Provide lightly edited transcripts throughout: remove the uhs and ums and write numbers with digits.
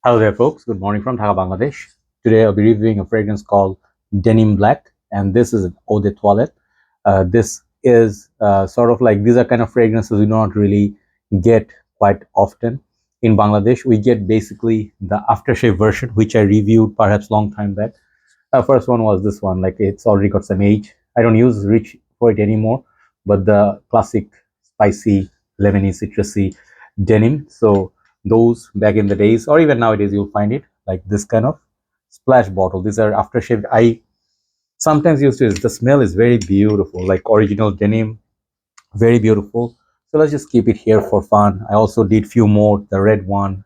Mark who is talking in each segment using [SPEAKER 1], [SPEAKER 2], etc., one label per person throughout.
[SPEAKER 1] Hello there, folks. Good morning from Dhaka, Bangladesh. Today I'll be reviewing a fragrance called Denim Black, and this is an eau de toilette. This is sort of like these are kind of fragrances we do not really get quite often in Bangladesh. We get basically the aftershave version, which I reviewed perhaps long time back. First one was this one, like it's already got some age. I don't use rich for it anymore, but the classic spicy, lemony, citrusy denim. So those back in the days, or even nowadays, you'll find it like this kind of splash bottle. These are aftershave. I sometimes used to use. The smell is very beautiful, like original denim, very beautiful. So let's just keep it here for fun. I also did few more, the red one,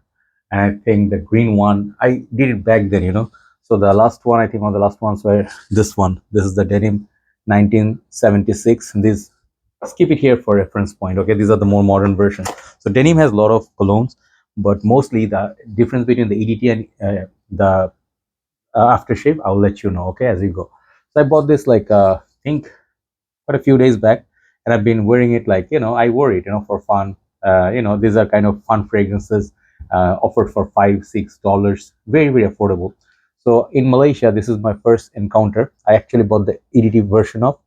[SPEAKER 1] and I think the green one. I did it back then. So the last one, I think one of the last ones were this one. This is the denim 1976. This, let's keep it here for reference point. Okay, these are the more modern versions. So denim has a lot of colognes, but mostly the difference between the EDT and the aftershave, I'll let you know, okay, as you go. So I bought this like I think quite a few days back, and I've been wearing it like I wore it for fun. These are kind of fun fragrances offered for $5-6, very affordable. So in Malaysia, this is my first encounter. I actually bought the EDT version of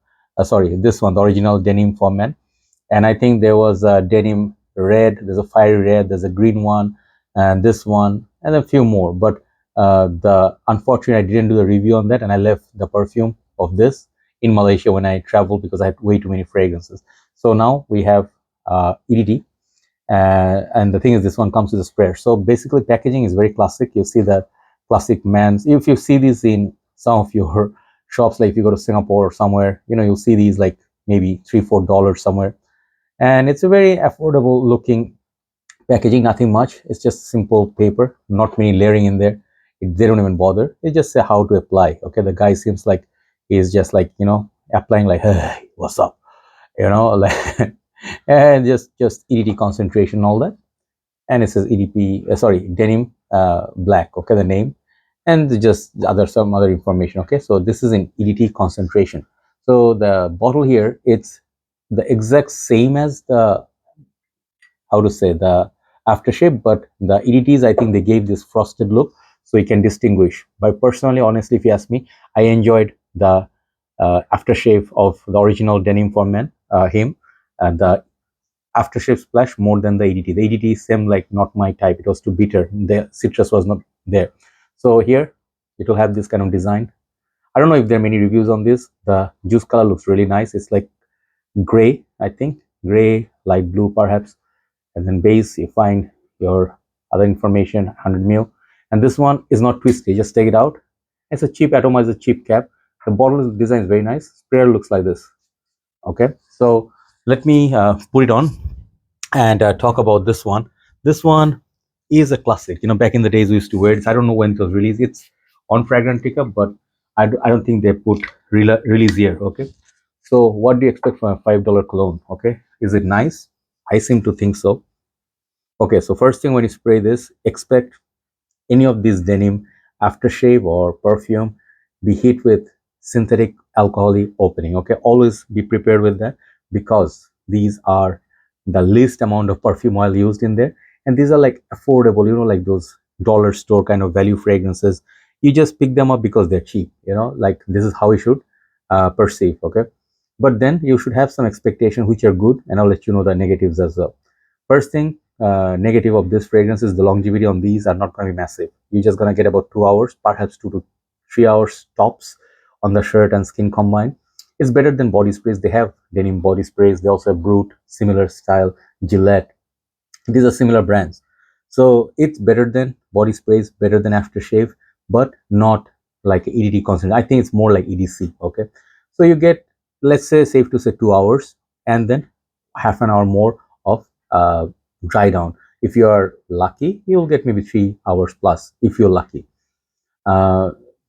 [SPEAKER 1] sorry, this one, the original denim for men. And I think there was a denim red, there's a fiery red, there's a green one, and this one, and a few more. But the unfortunately, I didn't do the review on that, and I left the perfume of this in Malaysia when I traveled because I had way too many fragrances. So now we have EDT, and the thing is, this one comes with a sprayer. So basically, packaging is very classic. You see that classic man's. If you see these in some of your shops, like if you go to Singapore or somewhere, you'll see these like maybe $3-4 somewhere, and it's a very affordable looking packaging. Nothing much. It's just simple paper, not many layering in there. They don't even bother. They just say how to apply. Okay, the guy seems like he's just like applying like, hey, what's up, like and just EDT concentration and all that. And it says EDP, sorry, denim black. Okay, the name, and just some other information. Okay, so this is in EDT concentration. So the bottle here, it's the exact same as the, how to say, the aftershave, but the EDTs, I think they gave this frosted look so you can distinguish. But personally, honestly, if you ask me, I enjoyed the aftershave of the original denim for men, him, and the aftershave splash more than the EDT. The EDT seemed like not my type. It was too bitter. The citrus was not there. So here it will have this kind of design. I don't know if there are many reviews on this. The juice color looks really nice. It's like gray, I think, gray, light blue perhaps. And then base, you find your other information, 100 ml. And this one is not twisty. Just take it out. It's a cheap atomizer, cheap cap. The bottle design is very nice. Sprayer looks like this. Okay, so let me put it on and talk about this one. This one is a classic. Back in the days we used to wear it. I don't know when it was released. It's on Fragrantica, but I don't think they put release here. Okay, so what do you expect from a $5 cologne? Okay, is it nice? I seem to think so. Okay, so first thing, when you spray this, expect any of these denim aftershave or perfume be hit with synthetic alcoholic opening. Okay, always be prepared with that, because these are the least amount of perfume oil used in there, and these are like affordable, like those dollar store kind of value fragrances. You just pick them up because they're cheap, like this is how you should perceive. Okay, but then you should have some expectation which are good, and I'll let you know the negatives as well. First thing, negative of this fragrance is the longevity on these are not going to be massive. You're just going to get about 2 hours, perhaps 2 to 3 hours tops on the shirt and skin combined. It's better than body sprays. They have denim body sprays. They also have Brute, similar style, Gillette. These are similar brands. So it's better than body sprays, better than aftershave, but not like EDT concentration. I think it's more like EDC. Okay, so you get, let's say, safe to say 2 hours, and then half an hour more of dry down. If you are lucky, you'll get maybe 3 hours plus if you're lucky.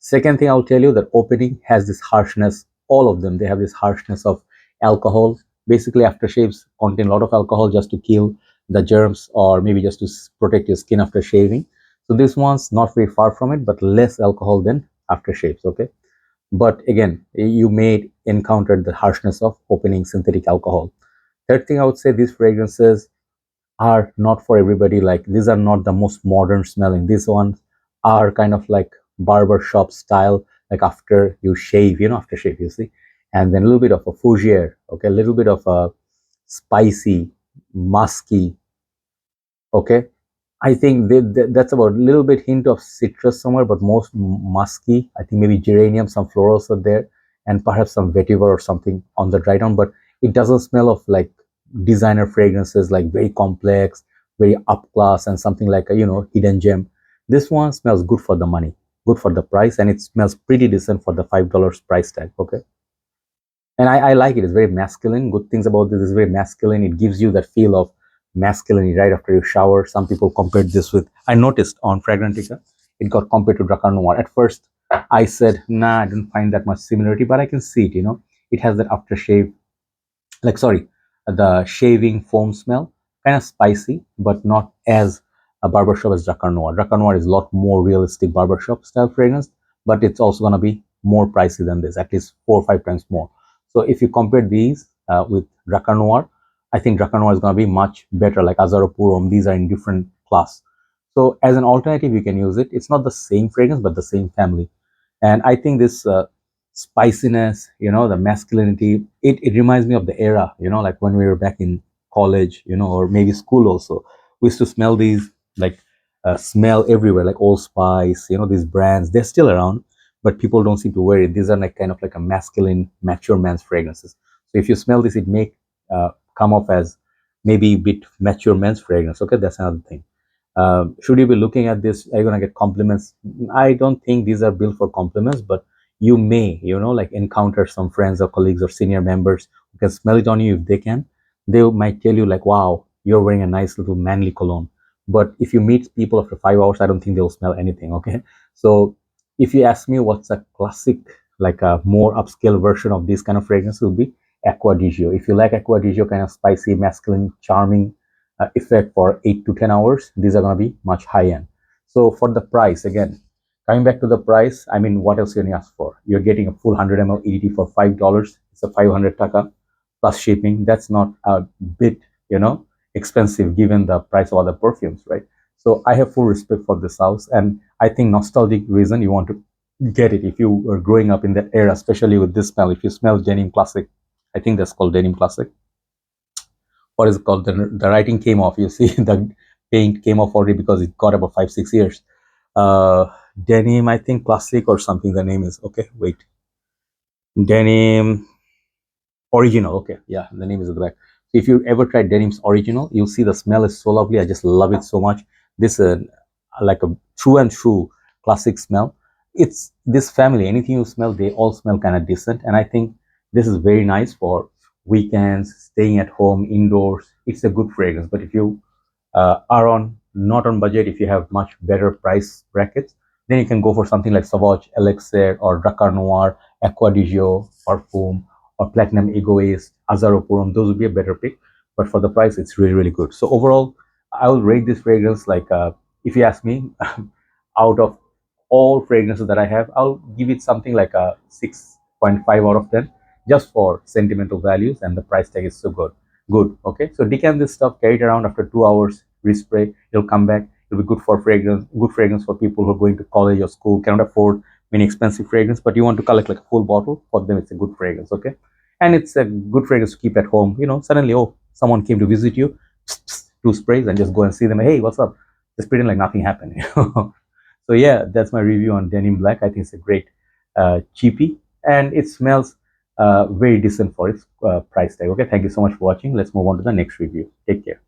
[SPEAKER 1] Second thing, I'll tell you that opening has this harshness. All of them, they have this harshness of alcohol. Basically, aftershaves contain a lot of alcohol just to kill the germs, or maybe just to protect your skin after shaving. So this one's not very far from it, but less alcohol than aftershaves. Okay, but again, you may encounter the harshness of opening synthetic alcohol. Third thing, I would say, these fragrances are not for everybody. Like these are not the most modern smelling. These ones are kind of like barber shop style, like after you shave, after shave, you see, and then a little bit of a fougere, okay, a little bit of a spicy, musky, okay. I think that's about a little bit hint of citrus somewhere, but most musky. I think maybe geranium, some florals are there, and perhaps some vetiver or something on the dry down. But it doesn't smell of like designer fragrances, like very complex, very up class, and something like a hidden gem. This one smells good for the money, good for the price, and it smells pretty decent for the $5 price tag. Okay, and I like it. It's very masculine. Good things about this is very masculine. It gives you that feel of masculinity right after you shower. Some people compared this with, I noticed on Fragrantica, it got compared to Dracar Noir. At first, I said, nah, I didn't find that much similarity, but I can see it, It has that aftershave, like, sorry, the shaving foam smell, kind of spicy, but not as a barbershop as Dracar Noir. Dracar Noir is a lot more realistic barbershop style fragrance, but it's also going to be more pricey than this, at least 4 or 5 times more. So if you compare these with Dracar Noir, I think Dracar Noir is going to be much better, like Azaro Purom. These are in different class. So as an alternative, you can use it. It's not the same fragrance, but the same family. And I think this spiciness, the masculinity, it reminds me of the era, like when we were back in college, or maybe school also. We used to smell these, like smell everywhere, like Old Spice, these brands. They're still around, but people don't seem to wear it. These are like kind of like a masculine, mature man's fragrances. So if you smell this, it may come off as maybe a bit mature men's fragrance. Okay, that's another thing. Should you be looking at this? Are you gonna get compliments? I don't think these are built for compliments, but you may, like encounter some friends or colleagues or senior members who can smell it on you if they can. They might tell you like, "Wow, you're wearing a nice little manly cologne." But if you meet people after 5 hours, I don't think they'll smell anything. Okay, so if you ask me what's a classic, like a more upscale version of this kind of fragrance, will be Aqua di Gio. If you like Aqua di Gio, kind of spicy, masculine, charming effect for 8 to 10 hours, these are going to be much high end. So for the price, again, coming back to the price, I mean, what else can you ask for? You're getting a full 100 ml EDT for $5. It's a 500 taka plus shipping. That's not a bit, expensive given the price of other perfumes, right? So I have full respect for this house, and I think nostalgic reason you want to get it if you were growing up in that era, especially with this smell. If you smell Denim Classic, I think that's called Denim Classic. What is it called? The writing came off. You see, the paint came off already because it got about 5 6 years. Uh, Denim, I think Classic or something. The name is okay. Wait, Denim Original. Okay, yeah, the name is at the back. So if you ever tried Denim's Original, you'll see the smell is so lovely. I just love it so much. This like a true and true classic smell. It's this family. Anything you smell, they all smell kind of decent, and I think this is very nice for weekends, staying at home, indoors. It's a good fragrance. But if you are on not on budget, if you have much better price brackets, then you can go for something like Sauvage Elixir or Dracar Noir, Aqua di Gio, Perfume, or Platinum Egoist, Azaro Purum. Those would be a better pick. But for the price, it's really, really good. So overall, I will rate this fragrance like, if you ask me, out of all fragrances that I have, I'll give it something like a 6.5 out of 10, just for sentimental values, and the price tag is so good. Good. Okay, so decant this stuff, carry it around after 2 hours, respray. It'll come back. It'll be good for fragrance. Good fragrance for people who are going to college or school, cannot afford many expensive fragrance, but you want to collect like a full bottle. For them, it's a good fragrance. Okay, and it's a good fragrance to keep at home. Suddenly, oh, someone came to visit you, two sprays, and just go and see them. Hey, what's up? Just pretend like nothing happened. So yeah, that's my review on Denim Black. I think it's a great cheapie, and it smells very decent for its price tag. Okay, thank you so much for watching. Let's move on to the next review. Take care.